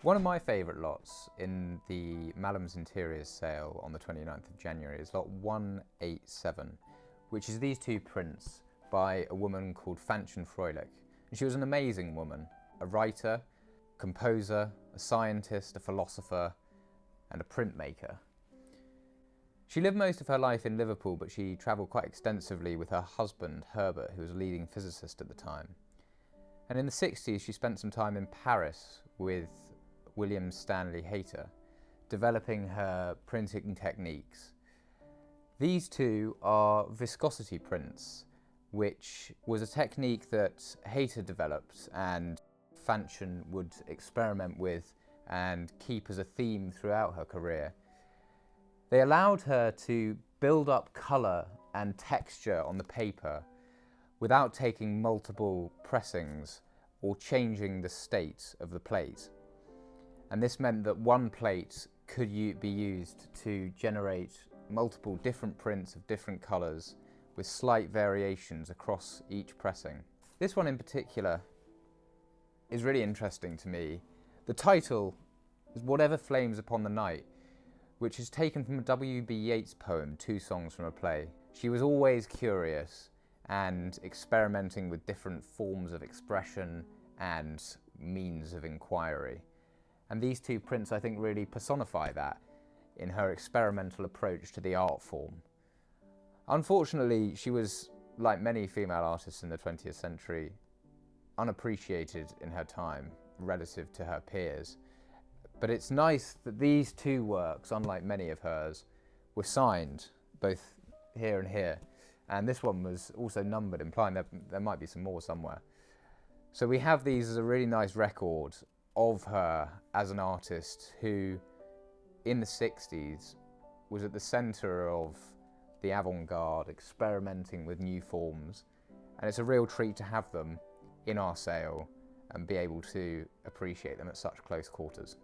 One of my favourite lots in the Mallams Interiors Sale on the 29th of January is lot 187, which is these two prints by a woman called Fanchon Fröhlich. And she was an amazing woman, a writer, composer, a scientist, a philosopher, and a printmaker. She lived most of her life in Liverpool, but she travelled quite extensively with her husband, Herbert, who was a leading physicist at the time. And in the 60s, she spent some time in Paris with William Stanley Hayter, developing her printing techniques. These two are viscosity prints, which was a technique that Hayter developed and Fanchon would experiment with and keep as a theme throughout her career. They allowed her to build up colour and texture on the paper without taking multiple pressings or changing the state of the plate. And this meant that one plate could be used to generate multiple different prints of different colours with slight variations across each pressing. This one in particular is really interesting to me. The title is Whatever Flames Upon the Night, which is taken from a W.B. Yeats poem, Two Songs from a Play. She was always curious and experimenting with different forms of expression and means of inquiry. And these two prints, I think, really personify that in her experimental approach to the art form. Unfortunately, she was, like many female artists in the 20th century, unappreciated in her time relative to her peers. But it's nice that these two works, unlike many of hers, were signed, both here and here. And this one was also numbered, implying that there might be some more somewhere. So we have these as a really nice record of her as an artist who, in the 60s, was at the centre of the avant-garde, experimenting with new forms. And it's a real treat to have them in our sale and be able to appreciate them at such close quarters.